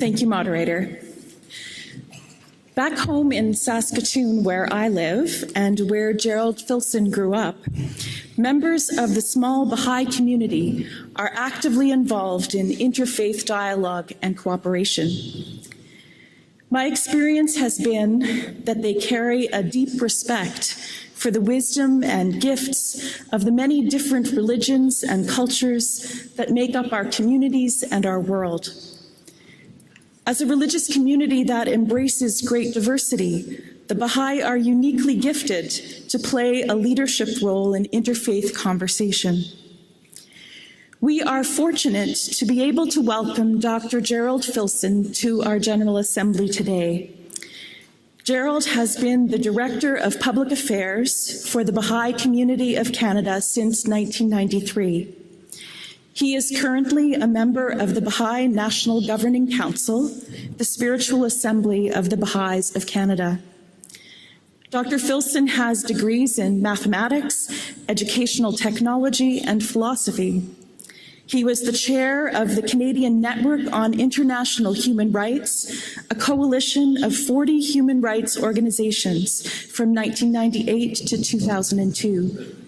Thank you, moderator. Back home in Saskatoon, where I live and where Gerald Filson grew up, members of the small Bahá'í community are actively involved in interfaith dialogue and cooperation. My experience has been that they carry a deep respect for the wisdom and gifts of the many different religions and cultures that make up our communities and our world. As a religious community that embraces great diversity, the Bahá'í are uniquely gifted to play a leadership role in interfaith conversation. We are fortunate to be able to welcome Dr. Gerald Filson to our General Assembly today. Gerald has been the Director of Public Affairs for the Bahá'í Community of Canada since 1993. He is currently a member of the Bahá'í National Governing Council, the spiritual assembly of the Baha'is of Canada. Dr. Filson has degrees in mathematics, educational technology, and philosophy. He was the chair of the Canadian Network on International Human Rights, a coalition of 40 human rights organizations from 1998 to 2002.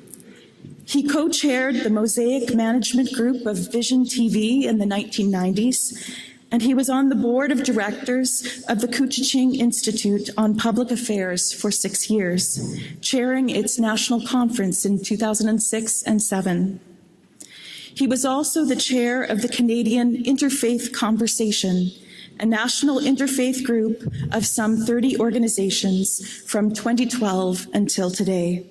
He co-chaired the Mosaic Management Group of Vision TV in the 1990s, and he was on the board of directors of the Couchiching Institute on Public Affairs for 6 years, chairing its national conference in 2006 and 2007. He was also the chair of the Canadian Interfaith Conversation, a national interfaith group of some 30 organizations from 2012 until today.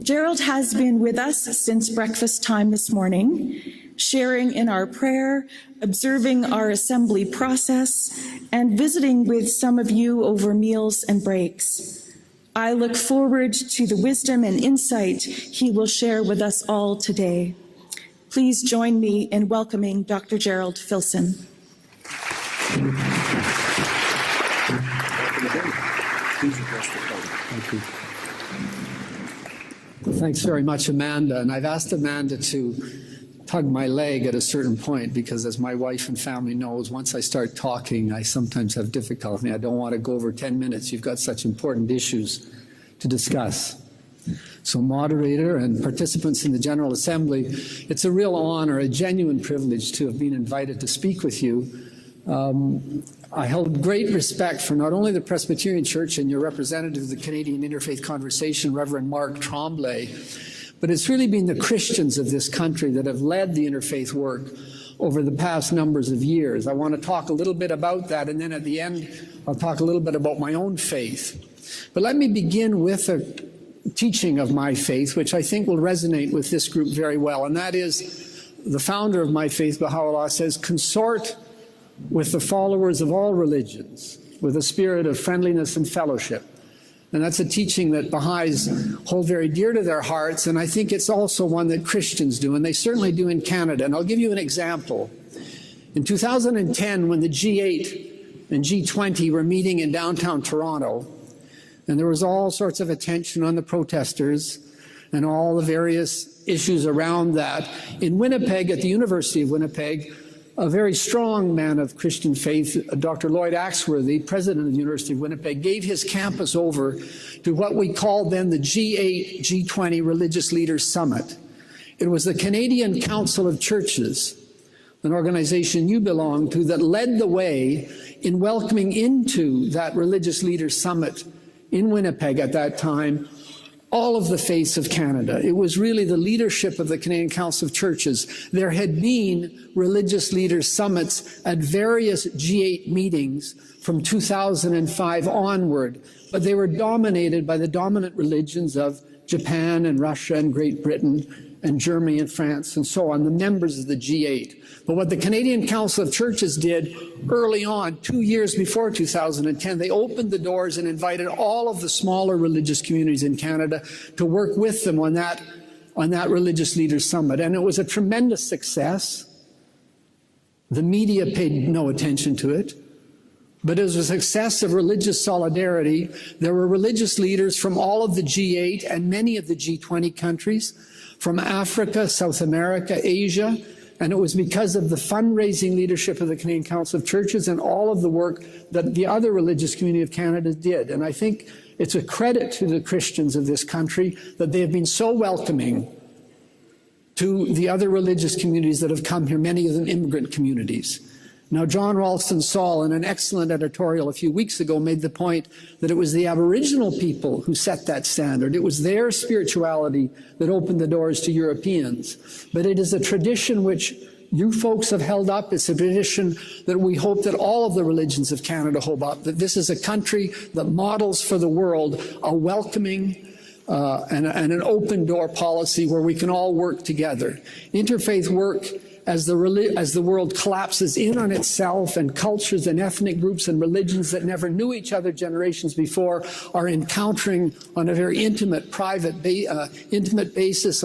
Gerald has been with us since breakfast time this morning, sharing in our prayer, observing our assembly process, and visiting with some of you over meals and breaks. I look forward to the wisdom and insight he will share with us all today. Please join me in welcoming Dr. Gerald Filson. Thank you. Thanks very much, Amanda. And I've asked Amanda to tug my leg at a certain point because, as my wife and family knows, once I start talking, I sometimes have difficulty. I don't want to go over 10 minutes. You've got such important issues to discuss. So, moderator and participants in the General Assembly, it's a real honor, a genuine privilege to have been invited to speak with you. I held great respect for not only the Presbyterian Church and your representative of the Canadian Interfaith Conversation, Reverend Mark Tremblay, but it's really been the Christians of this country that have led the interfaith work over the past numbers of years. I want to talk a little bit about that, and then at the end, I'll talk a little bit about my own faith. But let me begin with a teaching of my faith, which I think will resonate with this group very well, and that is the founder of my faith, Baha'u'llah, says, consort with the followers of all religions, with a spirit of friendliness and fellowship. And that's a teaching that Baha'is hold very dear to their hearts, and I think it's also one that Christians do, and they certainly do in Canada. And I'll give you an example. In 2010, when the G8 and G20 were meeting in downtown Toronto, and there was all sorts of attention on the protesters and all the various issues around that, in Winnipeg, at the University of Winnipeg, a very strong man of Christian faith, Dr. Lloyd Axworthy, president of the University of Winnipeg, gave his campus over to what we called then the G8, G20 Religious Leaders Summit. It was the Canadian Council of Churches, an organization you belong to, that led the way in welcoming into that Religious Leaders Summit in Winnipeg at that time all of the faiths of Canada. It was really the leadership of the Canadian Council of Churches. There had been religious leaders summits at various G8 meetings from 2005 onward, but they were dominated by the dominant religions of Japan and Russia and Great Britain and Germany and France and so on, the members of the G8. But what the Canadian Council of Churches did early on, 2 years before 2010, they opened the doors and invited all of the smaller religious communities in Canada to work with them on that Religious Leaders Summit. And it was a tremendous success. The media paid no attention to it. But it was a success of religious solidarity. There were religious leaders from all of the G8 and many of the G20 countries, from Africa, South America, Asia, And it was because of the fundraising leadership of the Canadian Council of Churches and all of the work that the other religious community of Canada did. And I think it's a credit to the Christians of this country that they have been so welcoming to the other religious communities that have come here, many of them immigrant communities. Now, John Ralston Saul, in an excellent editorial a few weeks ago, made the point that it was the Aboriginal people who set that standard. It was their spirituality that opened the doors to Europeans. But it is a tradition which you folks have held up. It's a tradition that we hope that all of the religions of Canada hold up, that this is a country that models for the world a welcoming and an open door policy where we can all work together. Interfaith work as the world collapses in on itself, and cultures and ethnic groups and religions that never knew each other generations before are encountering on a very intimate, private, intimate basis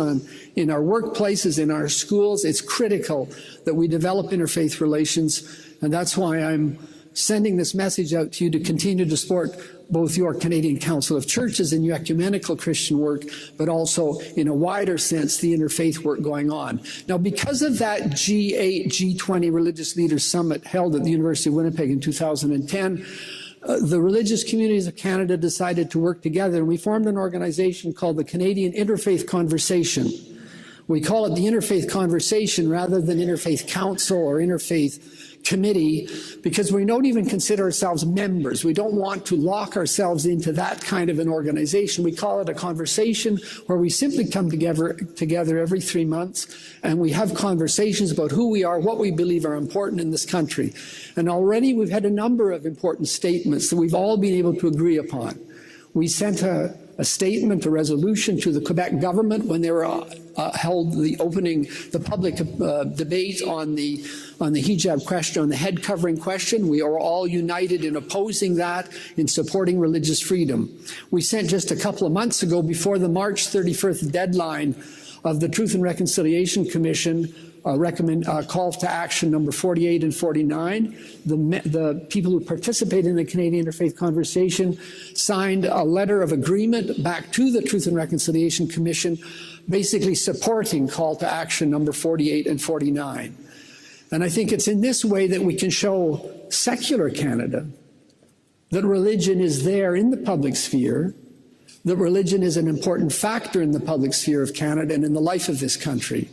in our workplaces, in our schools. It's critical that we develop interfaith relations, and that's why I'm sending this message out to you to continue to support both your Canadian Council of Churches and your ecumenical Christian work, but also in a wider sense, the interfaith work going on. Now, because of that G8, G20 Religious Leaders Summit held at the University of Winnipeg in 2010, the religious communities of Canada decided to work together, and we formed an organization called the Canadian Interfaith Conversation. We call it the Interfaith Conversation rather than Interfaith Council or Interfaith Committee, because we don't even consider ourselves members. We don't want to lock ourselves into that kind of an organization. We call it a conversation where we simply come together every 3 months and we have conversations about who we are, what we believe are important in this country. And already we've had a number of important statements that we've all been able to agree upon. We sent a statement, a resolution to the Quebec government when they were held the public debate on the hijab question, on the head covering question. We are all united in opposing that, in supporting religious freedom. We sent just a couple of months ago, before the March 31st deadline of the Truth and Reconciliation Commission, call to action number 48 and 49. The people who participate in the Canadian Interfaith Conversation signed a letter of agreement back to the Truth and Reconciliation Commission, basically supporting call to action number 48 and 49. And I think it's in this way that we can show secular Canada that religion is there in the public sphere, that religion is an important factor in the public sphere of Canada and in the life of this country.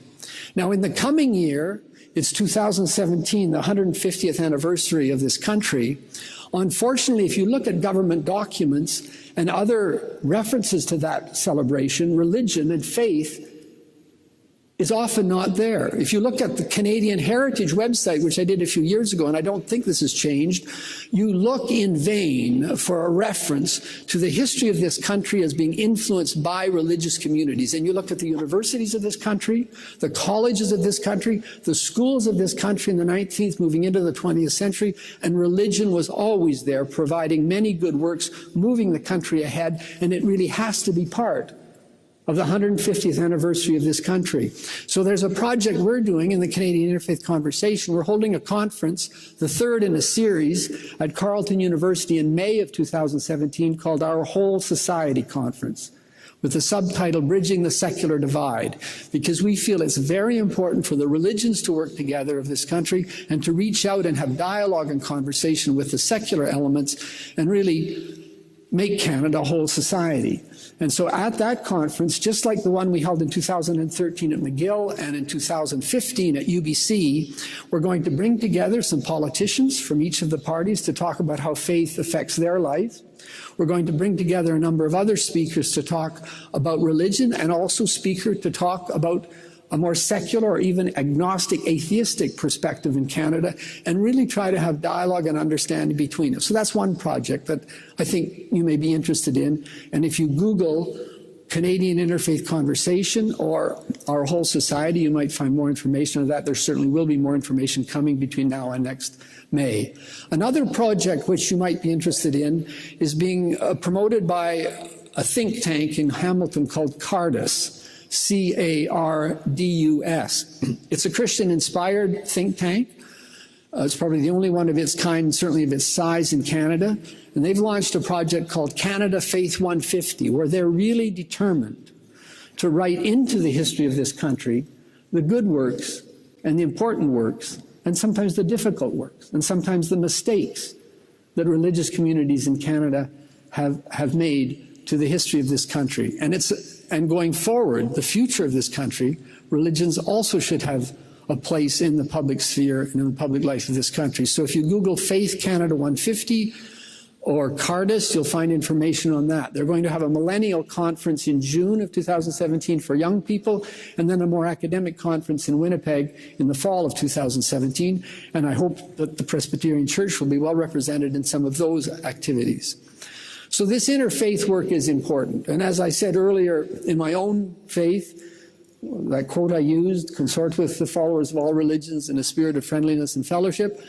Now, in the coming year, it's 2017, the 150th anniversary of this country. Unfortunately, if you look at government documents and other references to that celebration, religion and faith is often not there. If you look at the Canadian Heritage website, which I did a few years ago, and I don't think this has changed, you look in vain for a reference to the history of this country as being influenced by religious communities. And you look at the universities of this country, the colleges of this country, the schools of this country in the 19th, moving into the 20th century, and religion was always there, providing many good works, moving the country ahead, and it really has to be part of the 150th anniversary of this country. So there's a project we're doing in the Canadian Interfaith Conversation. We're holding a conference, the third in a series, at Carleton University in May of 2017 called Our Whole Society Conference, with the subtitle Bridging the Secular Divide, because we feel it's very important for the religions to work together of this country and to reach out and have dialogue and conversation with the secular elements and really make Canada a whole society. And so at that conference, just like the one we held in 2013 at McGill and in 2015 at UBC, we're going to bring together some politicians from each of the parties to talk about how faith affects their life. We're going to bring together a number of other speakers to talk about religion, and also speakers to talk about a more secular or even agnostic, atheistic perspective in Canada, and really try to have dialogue and understanding between us. So that's one project that I think you may be interested in. And if you Google Canadian Interfaith Conversation or Our Whole Society, you might find more information on that. There certainly will be more information coming between now and next May. Another project which you might be interested in is being promoted by a think tank in Hamilton called CARDUS. C-A-R-D-U-S. It's a Christian-inspired think tank. It's probably the only one of its kind, certainly of its size in Canada. And they've launched a project called Canada Faith 150, where they're really determined to write into the history of this country the good works and the important works, and sometimes the difficult works, and sometimes the mistakes that religious communities in Canada have made to the history of this country. And going forward, the future of this country, religions also should have a place in the public sphere and in the public life of this country. So if you Google Faith Canada 150 or Cardis, you'll find information on that. They're going to have a millennial conference in June of 2017 for young people, and then a more academic conference in Winnipeg in the fall of 2017. And I hope that the Presbyterian Church will be well represented in some of those activities. So this interfaith work is important. And as I said earlier, in my own faith, that quote I used, consort with the followers of all religions in a spirit of friendliness and fellowship.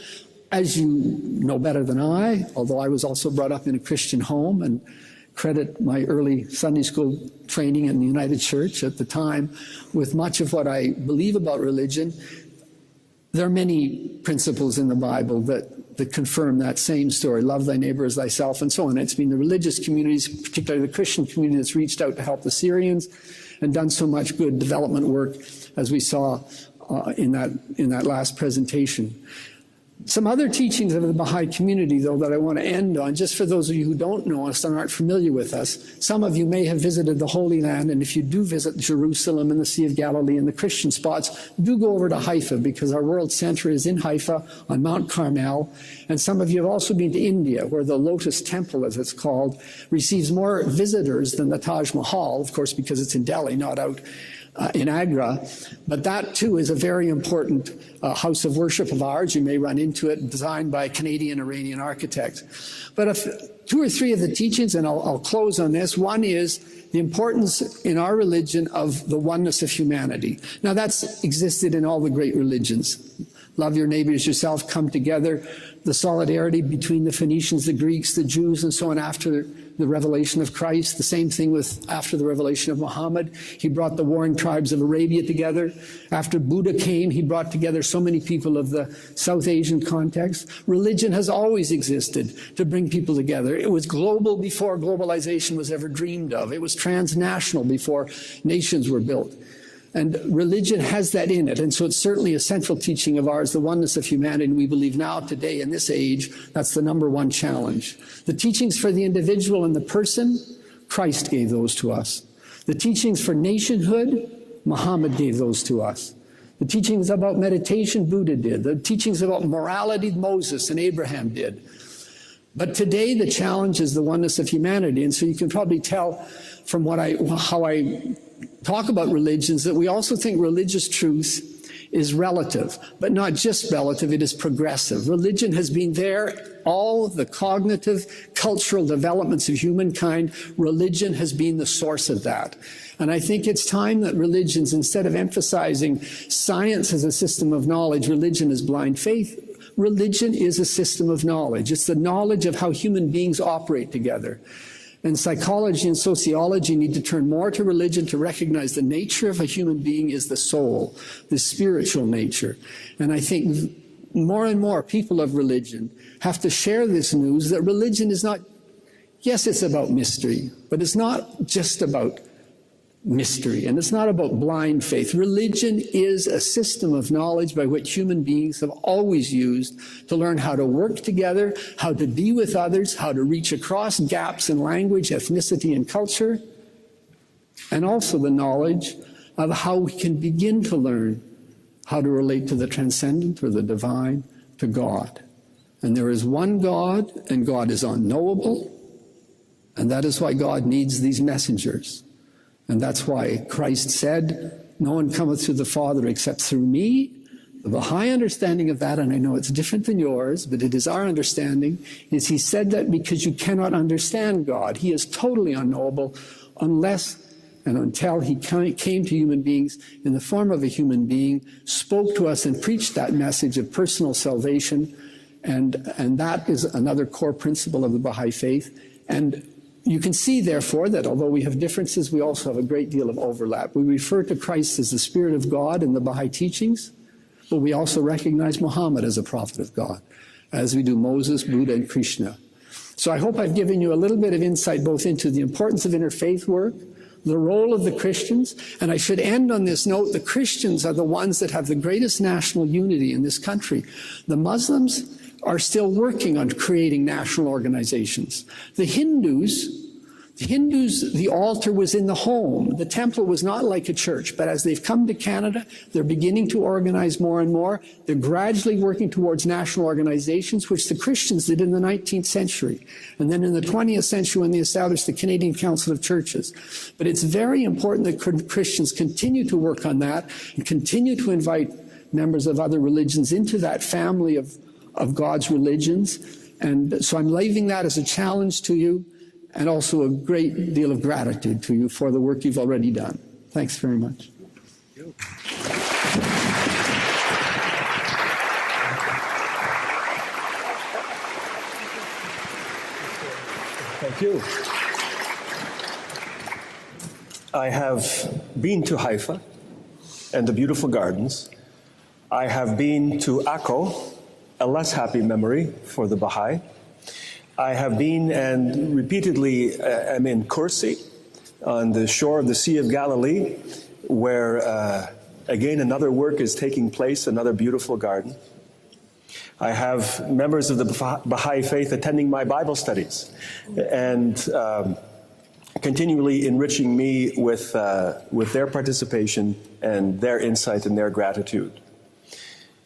As you know better than I, although I was also brought up in a Christian home and credit my early Sunday school training in the United Church at the time with much of what I believe about religion, there are many principles in the Bible that confirm that same story. Love thy neighbor as thyself, and so on. It's been the religious communities, particularly the Christian community, that's reached out to help the Syrians and done so much good development work, as we saw in that last presentation. Some other teachings of the Baha'i community, though, that I want to end on, just for those of you who don't know us and aren't familiar with us. Some of you may have visited the Holy Land, and if you do visit Jerusalem and the Sea of Galilee and the Christian spots, do go over to Haifa, because our world center is in Haifa on Mount Carmel. And some of you have also been to India, where the Lotus Temple, as it's called, receives more visitors than the Taj Mahal, of course, because it's in Delhi, not out in Agra. But that too is a very important house of worship of ours. You may run into it, designed by a Canadian-Iranian architect. But two or three of the teachings, and I'll close on this. One is the importance in our religion of the oneness of humanity. Now that's existed in all the great religions. Love your neighbor as yourself, come together. The solidarity between the Phoenicians, the Greeks, the Jews, and so on after the revelation of Christ. The same thing with after the revelation of Muhammad. He brought the warring tribes of Arabia together. After Buddha came, he brought together so many people of the South Asian context. Religion has always existed to bring people together. It was global before globalization was ever dreamed of. It was transnational before nations were built. And religion has that in it. And so it's certainly a central teaching of ours, the oneness of humanity. And we believe now, today, in this age, that's the number one challenge. The teachings for the individual and the person, Christ gave those to us. The teachings for nationhood, Muhammad gave those to us. The teachings about meditation, Buddha did. The teachings about morality, Moses and Abraham did. But today, the challenge is the oneness of humanity. And so you can probably tell from how I talk about religions that we also think religious truth is relative, but not just relative, it is progressive. Religion has been there, all the cognitive, cultural developments of humankind, religion has been the source of that. And I think it's time that religions, instead of emphasizing science as a system of knowledge, religion is blind faith, religion is a system of knowledge. It's the knowledge of how human beings operate together. And psychology and sociology need to turn more to religion to recognize the nature of a human being is the soul, the spiritual nature. And I think more and more people of religion have to share this news that religion is not, yes, it's about mystery, but it's not just about mystery, and it's not about blind faith. Religion is a system of knowledge by which human beings have always used to learn how to work together, how to be with others, how to reach across gaps in language, ethnicity, and culture, and also the knowledge of how we can begin to learn how to relate to the transcendent or the divine, to God. And there is one God, and God is unknowable, and that is why God needs these messengers. And that's why Christ said, no one cometh to the Father except through me. The high understanding of that, and I know it's different than yours, but it is our understanding, is he said that because you cannot understand God. He is totally unknowable unless and until he came to human beings in the form of a human being, spoke to us and preached that message of personal salvation. And that is another core principle of the Baha'i faith. And you can see, therefore, that although we have differences, we also have a great deal of overlap. We refer to Christ as the Spirit of God in the Baha'i teachings, but we also recognize Muhammad as a prophet of God, as we do Moses, Buddha, and Krishna. So I hope I've given you a little bit of insight both into the importance of interfaith work, the role of the Christians. And I should end on this note, the Christians are the ones that have the greatest national unity in this country. The Muslims are still working on creating national organizations. The Hindus, the altar was in the home. The temple was not like a church. But as they've come to Canada, they're beginning to organize more and more. They're gradually working towards national organizations, which the Christians did in the 19th century. And then in the 20th century, when they established the Canadian Council of Churches. But it's very important that Christians continue to work on that and continue to invite members of other religions into that family of God's religions. And so I'm leaving that as a challenge to you, and also a great deal of gratitude to you for the work you've already done. Thanks very much. Thank you. I have been to Haifa and the beautiful gardens. I have been to Akko, a less happy memory for the Bahá'í. I have been and repeatedly am in Kursi, on the shore of the Sea of Galilee, where again another work is taking place, another beautiful garden. I have members of the Bahá'í faith attending my Bible studies and continually enriching me with their participation and their insight and their gratitude.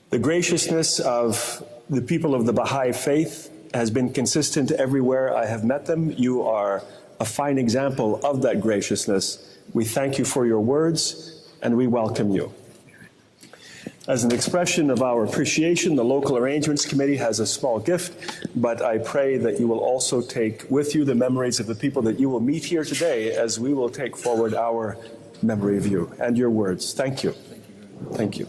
The graciousness of the people of the Bahá'í faith has been consistent everywhere I have met them. You are a fine example of that graciousness. We thank you for your words, and we welcome you. As an expression of our appreciation, the Local Arrangements Committee has a small gift, but I pray that you will also take with you the memories of the people that you will meet here today as we will take forward our memory of you and your words. Thank you. Thank you.